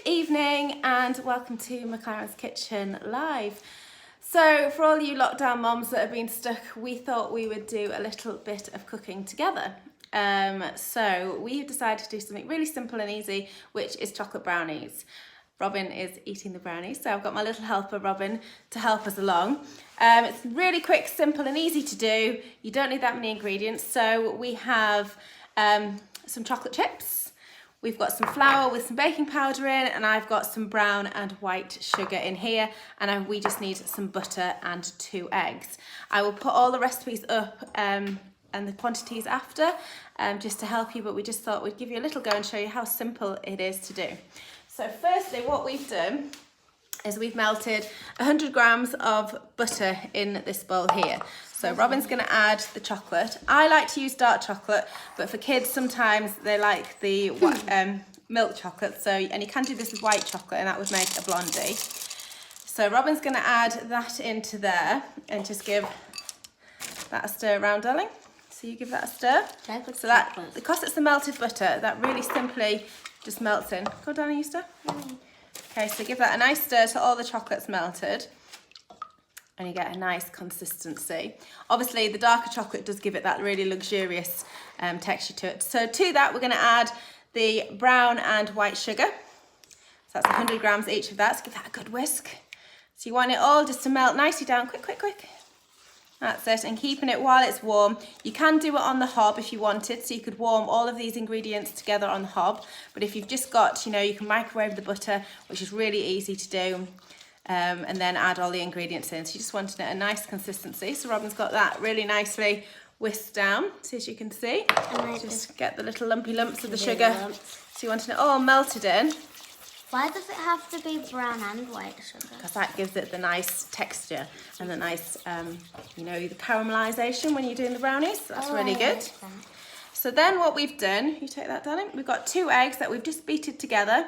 evening and welcome to McLaren's Kitchen Live. So for all you lockdown moms that have been stuck, we thought we would do a little bit of cooking together. So we decided to do something really simple and easy, which is chocolate brownies. Robin is eating the brownies, so I've got my little helper Robin to help us along. It's really quick, simple and easy to do. You don't need that many ingredients. So we have some chocolate chips, we've got some flour with some baking powder in, and I've got some brown and white sugar in here, and we just need some butter and 2 eggs. I will put all the recipes up and the quantities after just to help you, but we just thought we'd give you a little go and show you how simple it is to do. So firstly, what we've done is we've melted 100 grams of butter in this bowl here. So Robin's going to add the chocolate. I like to use dark chocolate, but for kids sometimes they like the milk chocolate. So, and you can do this with white chocolate and that would make a blondie. So Robin's going to add that into there and just give that a stir around, darling. So you give that a stir. So that, because it's the melted butter, that really simply just melts in. Go down and you stir. Okay, so give that a nice stir till all the chocolate's melted and you get a nice consistency. Obviously the darker chocolate does give it that really luxurious texture to it. So to that we're going to add the brown and white sugar. So that's 100 grams each of that. So give that a good whisk. So you want it all just to melt nicely down. Quick, quick, quick. That's it, and keeping it while it's warm. You can do it on the hob if you wanted, so you could warm all of these ingredients together on the hob, but if you've just got, you know, you can microwave the butter, which is really easy to do, and then add all the ingredients in. So you just wanted a nice consistency. So Robin's got that really nicely whisked down, so as you can see. Just get the little lumpy lumps of the sugar. So you wanted it all melted in. Why does it have to be brown and white sugar? Because that gives it the nice texture and the nice, you know, the caramelisation when you're doing the brownies. So that's really good. So then what we've done, you take that, darling, we've got 2 eggs that we've just beaten together.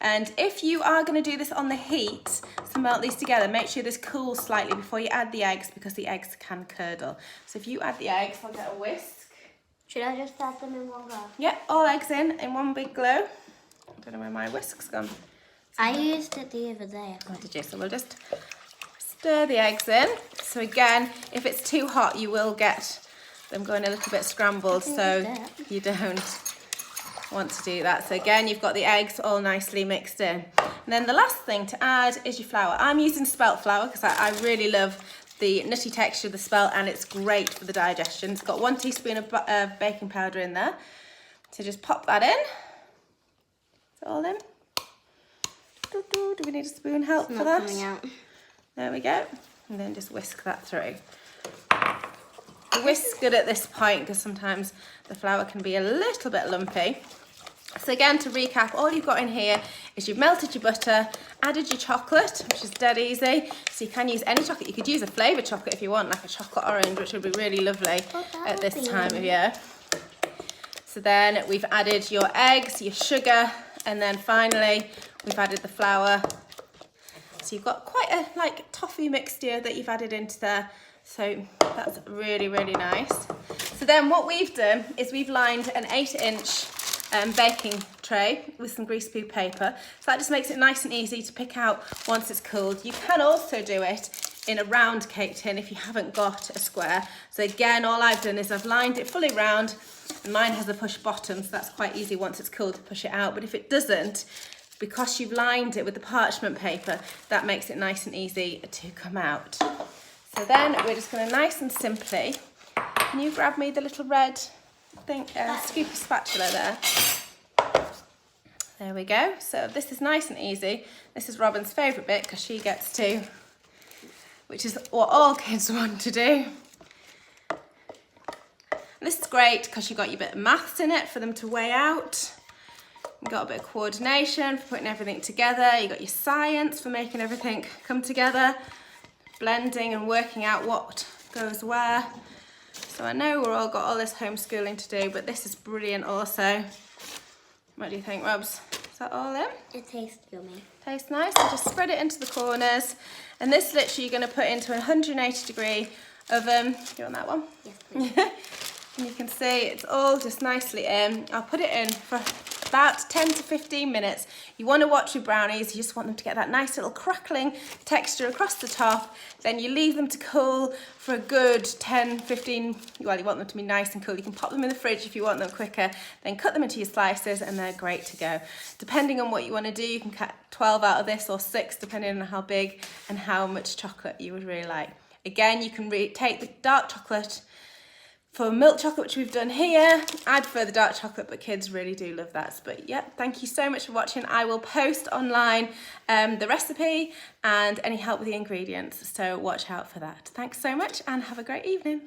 And if you are going to do this on the heat, to melt these together, make sure this cools slightly before you add the eggs because the eggs can curdle. So if you add the eggs, I'll get a whisk. Should I just add them in one go? Yeah, all eggs in one big glow. I don't know where my whisk's gone. I used it the other day. Oh, did you? So we'll just stir the eggs in. So again, if it's too hot, you will get them going a little bit scrambled, so you don't want to do that. So again, you've got the eggs all nicely mixed in. And then the last thing to add is your flour. I'm using spelt flour because I really love the nutty texture of the spelt and it's great for the digestion. It's got 1 teaspoon of baking powder in there. So just pop that in. Is it all in? Do we need a spoon help for that? Coming out. There we go. And then just whisk that through. Whisk good at this point because sometimes the flour can be a little bit lumpy. So again, to recap, all you've got in here is you've melted your butter, added your chocolate, which is dead easy. So you can use any chocolate. You could use a flavoured chocolate if you want, like a chocolate orange, which would be really lovely at this time of year. So then we've added your eggs, your sugar, and then finally we've added the flour. So you've got quite a toffee mixture that you've added into there. So that's really, really nice. So then what we've done is we've lined an 8-inch baking tray with some greaseproof paper. So that just makes it nice and easy to pick out once it's cooled. You can also do it in a round cake tin if you haven't got a square. So again, all I've done is I've lined it fully round, and mine has a push bottom, so that's quite easy once it's cooled to push it out. But if it doesn't, because you've lined it with the parchment paper, that makes it nice and easy to come out. So then we're just going to nice and simply, can you grab me the little red scoopy spatula there? There we go. So this is nice and easy. This is Robin's favourite bit because she gets to, which is what all kids want to do. And this is great because you've got your bit of maths in it for them to weigh out. You've got a bit of coordination for putting everything together. You've got your science for making everything come together, blending and working out what goes where. So I know we've all got all this homeschooling to do, but this is brilliant also. What do you think, Robs? Is that all in? It tastes yummy. Tastes nice. So just spread it into the corners. And this literally you're going to put into a 180-degree oven. Do you want that one? Yes, please. And you can see it's all just nicely in. I'll put it in for about 10 to 15 minutes. You want to watch with brownies, you just want them to get that nice little crackling texture across the top. Then you leave them to cool for a good 10, 15, well, you want them to be nice and cool. You can pop them in the fridge if you want them quicker, then cut them into your slices and they're great to go. Depending on what you want to do, you can cut 12 out of this or 6, depending on how big and how much chocolate you would really like. Again, you can take the dark chocolate for milk chocolate, which we've done here. I prefer the dark chocolate, but kids really do love that. But yeah, thank you so much for watching. I will post online the recipe and any help with the ingredients, so watch out for that. Thanks so much and have a great evening.